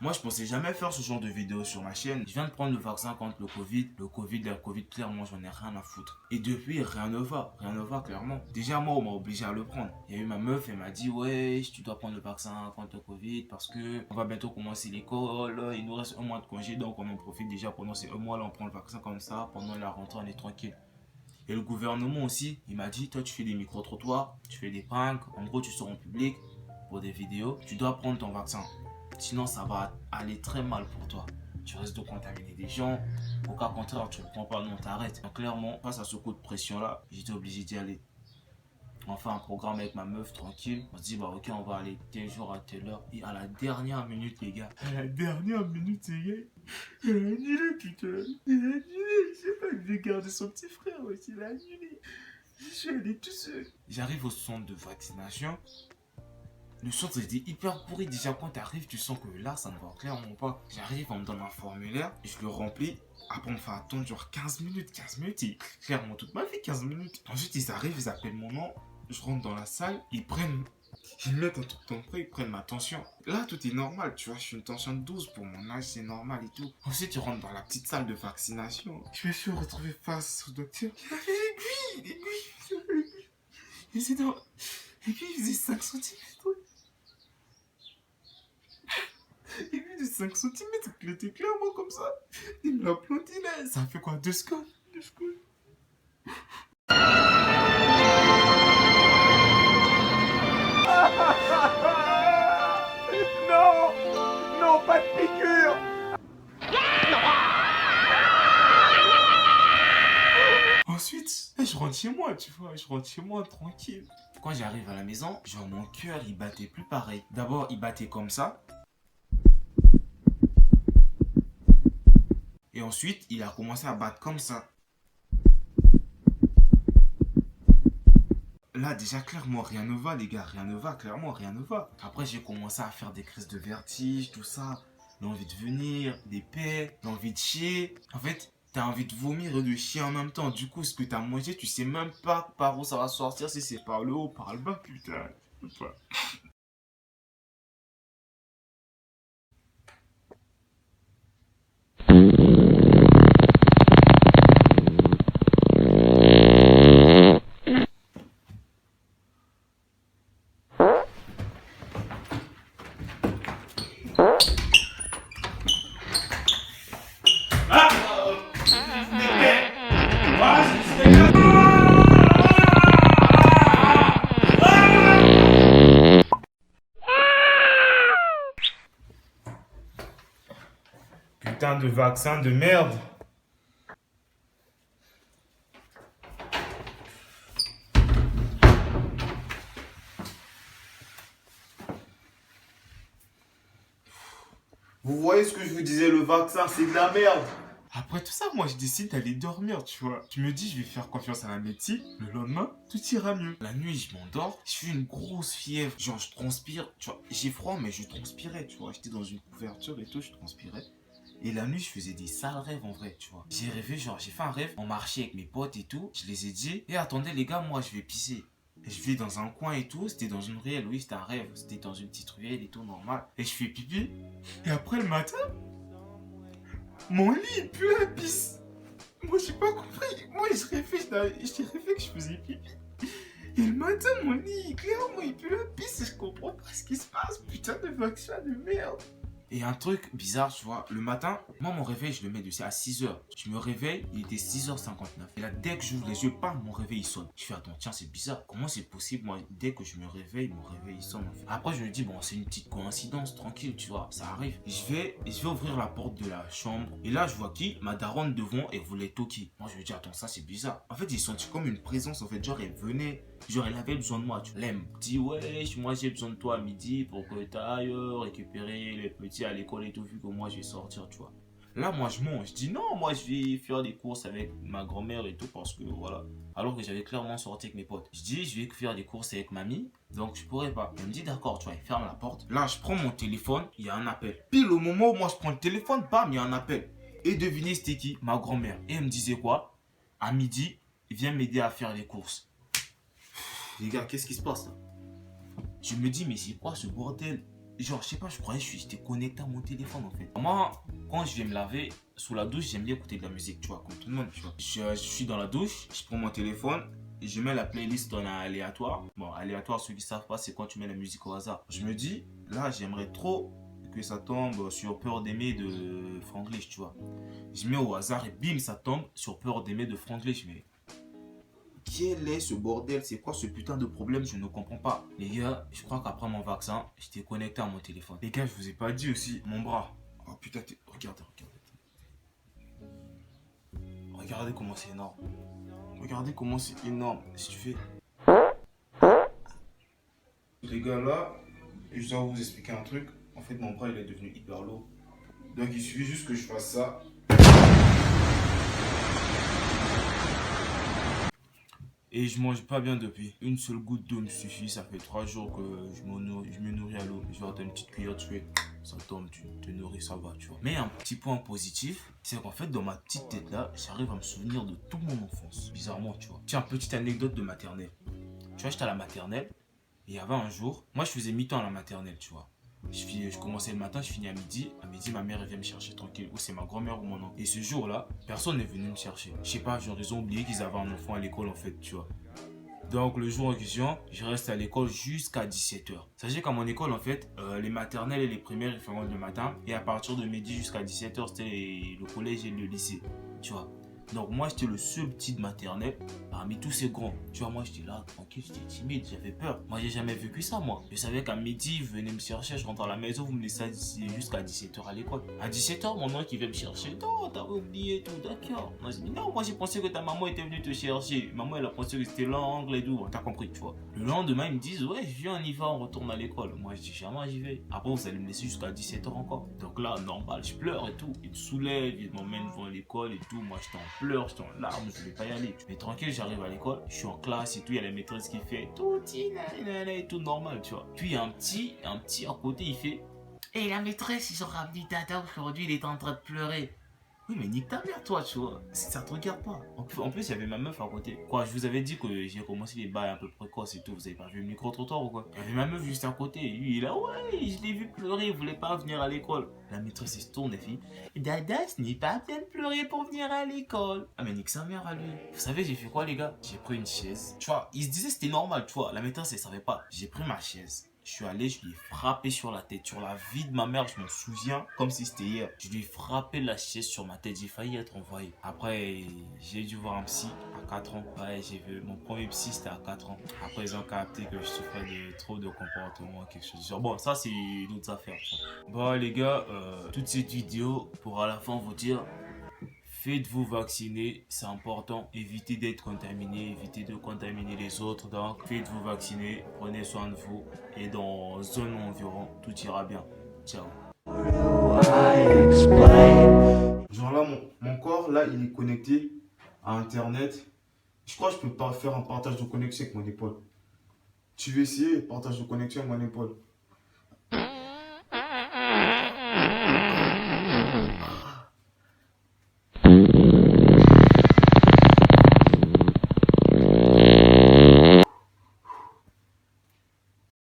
Moi, je pensais jamais faire ce genre de vidéo sur ma chaîne. Je viens de prendre le vaccin contre le Covid. La Covid, clairement, j'en ai rien à foutre. Et depuis, rien ne va. Rien ne va, clairement. Déjà, moi, on m'a obligé à le prendre. Il y a eu ma meuf, elle m'a dit, ouais, tu dois prendre le vaccin contre le Covid parce que on va bientôt commencer l'école. Il nous reste un mois de congé, donc on en profite déjà pendant ces un mois-là. On prend le vaccin comme ça. Pendant la rentrée, on est tranquille. Et le gouvernement aussi, il m'a dit, toi, tu fais des micro-trottoirs, tu fais des pranks. En gros, tu sors en public pour des vidéos. Tu dois prendre ton vaccin. Sinon, ça va aller très mal pour toi. Tu risques de contaminer des gens. Au cas contraire, tu ne le prends pas, non, t'arrêtes. Donc, clairement, face à ce coup de pression-là, j'étais obligé d'y aller. On fait un programme avec ma meuf tranquille. On se dit, bah ok, on va aller tel jour à telle heure. Et à la dernière minute, les gars. À la dernière minute, les gars. Il a annulé, putain. Il a annulé. Je sais pas, il devait garder son petit frère aussi. Il a annulé. Je suis allé tout seul. J'arrive au centre de vaccination. Le centre était hyper pourri. Déjà, quand t'arrives, tu sens que là, ça ne va clairement pas. J'arrive, on me donne un formulaire, je le remplis. Après, on me fait attendre genre 15 minutes. 15 minutes, et clairement toute ma vie, 15 minutes. Ensuite, ils arrivent, ils appellent mon nom. Je rentre dans la salle, ils mettent un truc dans le prix, ils prennent ma tension. Là, tout est normal, tu vois, je suis une tension de 12 pour mon âge, c'est normal et tout. Ensuite, tu rentres dans la petite salle de vaccination. Je me suis retrouvé face au docteur. Il avait l'aiguille. L'aiguille faisait 5 centimètres. Aiguille de 5 centimètres, il était clairement comme ça. Il me l'a planté là. Ça a fait quoi? 2 secondes? 2 secondes. Non! Non, pas de piqûre! Ensuite, je rentre chez moi, tu vois. Je rentre chez moi tranquille. Quand j'arrive à la maison, genre mon cœur il battait plus pareil. D'abord, il battait comme ça. Et ensuite, il a commencé à battre comme ça. Là, déjà, clairement, rien ne va, les gars. Rien ne va, clairement, rien ne va. Après, j'ai commencé à faire des crises de vertige, tout ça. L'envie de venir, des paix, l'envie de chier. En fait, t'as envie de vomir et de chier en même temps. Du coup, ce que t'as mangé, tu sais même pas par où ça va sortir, si c'est par le haut ou par le bas, putain. Je sais pas. Putain de vaccin de merde. Vous voyez ce que je vous disais, le vaccin, c'est de la merde. Après tout ça, moi, je décide d'aller dormir, tu vois. Je me dis, je vais faire confiance à la médecine. Le lendemain, tout ira mieux. La nuit, je m'endors. Je suis une grosse fièvre. Genre, je transpire. Tu vois, j'ai froid, mais je transpirais, tu vois. J'étais dans une couverture et tout, je transpirais. Et la nuit, je faisais des sales rêves en vrai, tu vois. J'ai rêvé, genre, j'ai fait un rêve. On marchait avec mes potes et tout. Je les ai dit, et attendez, les gars, moi, je vais pisser. Et je vais dans un coin et tout. C'était dans une ruelle, oui, c'était un rêve. C'était dans une petite ruelle et tout, normal. Et je fais pipi. Et après, le matin, mon lit, il pue la pisse. Moi, j'ai pas compris. Moi, j'ai rêvé que je faisais pipi. Et le matin, mon lit, clairement, il pue la pisse. Et je comprends pas ce qui se passe. Putain de vaccin de merde. Et un truc bizarre, tu vois, le matin, moi mon réveil, je le mets à 6h. Je me réveille, il était 6h59. Et là, dès que j'ouvre les yeux, bam, mon réveil il sonne. Je fais, attends, tiens, c'est bizarre. Comment c'est possible, moi, dès que je me réveille, mon réveil il sonne en fait. Après, je me dis, bon, c'est une petite coïncidence, tranquille, tu vois, ça arrive. Je vais ouvrir la porte de la chambre. Et là, je vois qui? Ma daronne devant, elle voulait toquer. Moi, je me dis, attends, ça c'est bizarre. En fait, j'ai senti comme une présence, en fait, genre, elle venait. Genre, elle avait besoin de moi. Tu vois. Elle me dit, ouais, moi j'ai besoin de toi à midi pour que tu ailles récupérer les petits à l'école et tout, vu que moi je vais sortir, tu vois. Là, moi je mens. Je dis, non, moi je vais faire des courses avec ma grand-mère et tout, parce que voilà. Alors que j'avais clairement sorti avec mes potes. Je dis, je vais faire des courses avec mamie, donc je pourrais pas. Elle me dit, d'accord, tu vois, elle ferme la porte. Là, je prends mon téléphone, il y a un appel. Pile au moment où moi je prends le téléphone, bam, il y a un appel. Et devinez, c'était qui? Ma grand-mère. Et elle me disait quoi? À midi, viens m'aider à faire les courses. Les gars, qu'est-ce qui se passe là? Je me dis, mais c'est quoi ce bordel? genre, je sais pas, je croyais que j'étais connecté à mon téléphone en fait. Moi, quand je vais me laver, sous la douche, j'aime bien écouter de la musique, tu vois, comme tout le monde, tu vois. Je suis dans la douche, je prends mon téléphone, et je mets la playlist en aléatoire. Bon, aléatoire, ceux qui savent pas, c'est quand tu mets la musique au hasard. Je me dis, là, j'aimerais trop que ça tombe sur Peur d'aimer de Franglish, tu vois. Je mets au hasard et bim, ça tombe sur Peur d'aimer de Franglish, mais quel est ce bordel? C'est quoi ce putain de problème? Je ne comprends pas. Les gars, je crois qu'après mon vaccin, j'étais connecté à mon téléphone. Les gars, je vous ai pas dit aussi mon bras. Oh putain, regardez. Regardez comment c'est énorme. Regardez comment c'est énorme. Si tu fais... Les gars, là, je dois vous expliquer un truc. En fait, mon bras, il est devenu hyper lourd. Donc, il suffit juste que je fasse ça. Et je mange pas bien depuis. Une seule goutte d'eau me suffit. Ça fait 3 jours que je me nourris à l'eau. Je vais avoir une petite cuillère, tu fais, ça tombe, tu te nourris, ça va, tu vois. Mais un petit point positif, c'est qu'en fait, dans ma petite tête là, j'arrive à me souvenir de toute mon enfance. Bizarrement, tu vois. Tiens, petite anecdote de maternelle. Tu vois, j'étais à la maternelle. Et il y avait un jour, moi je faisais mi-temps à la maternelle, tu vois. Je commençais le matin, je finis à midi. À midi, ma mère elle vient me chercher tranquille. Ou c'est ma grand-mère ou mon oncle. Et ce jour-là, personne n'est venu me chercher. Je sais pas, genre ils ont oublié qu'ils avaient un enfant à l'école en fait, tu vois. Donc le jour en question, je reste à l'école jusqu'à 17h. Sachez qu'à mon école en fait, les maternelles et les primaires ils feront le matin. Et à partir de midi jusqu'à 17h, c'était le collège et le lycée, tu vois. Donc moi j'étais le seul petit de maternelle parmi tous ces grands. Tu vois, moi j'étais là tranquille, j'étais timide, j'avais peur. Moi j'ai jamais vécu ça moi. Je savais qu'à midi, vous venez me chercher, je rentre à la maison, vous me laissez jusqu'à 17h à l'école. À 17h, mon oncle qui vient me chercher. Non, t'avais oublié tout, d'accord. Moi j'ai dit non, moi j'ai pensé que ta maman était venue te chercher. Maman elle a pensé que c'était l'angle et tout. T'as compris, tu vois. Le lendemain ils me disent ouais, viens, on y va, on retourne à l'école. Moi je dis jamais j'y vais. Après vous allez me laisser jusqu'à 17h encore. Donc là, normal, je pleure et tout. Ils me soulèvent, ils m'emmènent devant l'école et tout. Moi j'étais en pleurs, j'étais en larmes, je voulais pas y aller. Mais tranquille, j'arrive à l'école, je suis en classe et tout, il y a la maîtresse qui fait tout, et tout normal, tu vois. Puis il y a un petit à côté, il fait et la maîtresse, ils ont ramené Dada aujourd'hui, il est en train de pleurer. Oui, mais nique ta mère, toi, tu vois. Ça te regarde pas. En plus, il y avait ma meuf à côté. Quoi, je vous avais dit que j'ai commencé les bails un peu précoces et tout. Vous avez pas vu le micro-trottoir ou quoi? Il y avait ma meuf juste à côté. Lui, il est là, ouais, je l'ai vu pleurer, il voulait pas venir à l'école. La maîtresse, elle se tourne et fait Dada, ce n'est pas bien de pleurer pour venir à l'école. Ah, mais nique sa mère à lui. Vous savez, j'ai fait quoi, les gars? J'ai pris une chaise. Tu vois, il se disait c'était normal, tu vois. La maîtresse, elle savait pas. J'ai pris ma chaise. Je suis allé, je lui ai frappé sur la tête, sur la vie de ma mère, je m'en souviens comme si c'était hier. Je lui ai frappé la chaise sur ma tête, j'ai failli être envoyé. Après, j'ai dû voir un psy à 4 ans. Ouais, j'ai vu mon premier psy, c'était à 4 ans. Après, ils ont capté que je souffrais de trop de comportement, quelque chose du genre. Bon, ça, c'est d'autres affaires. Bon, les gars, toute cette vidéo pour à la fin vous dire faites-vous vacciner, c'est important. Évitez d'être contaminé, évitez de contaminer les autres. Donc, faites-vous vacciner, prenez soin de vous. Et dans zone environ, tout ira bien. Ciao. Genre là, mon corps, là, il est connecté à Internet. Je crois que je peux pas faire un partage de connexion avec mon épaule. Tu veux essayer partage de connexion avec mon épaule?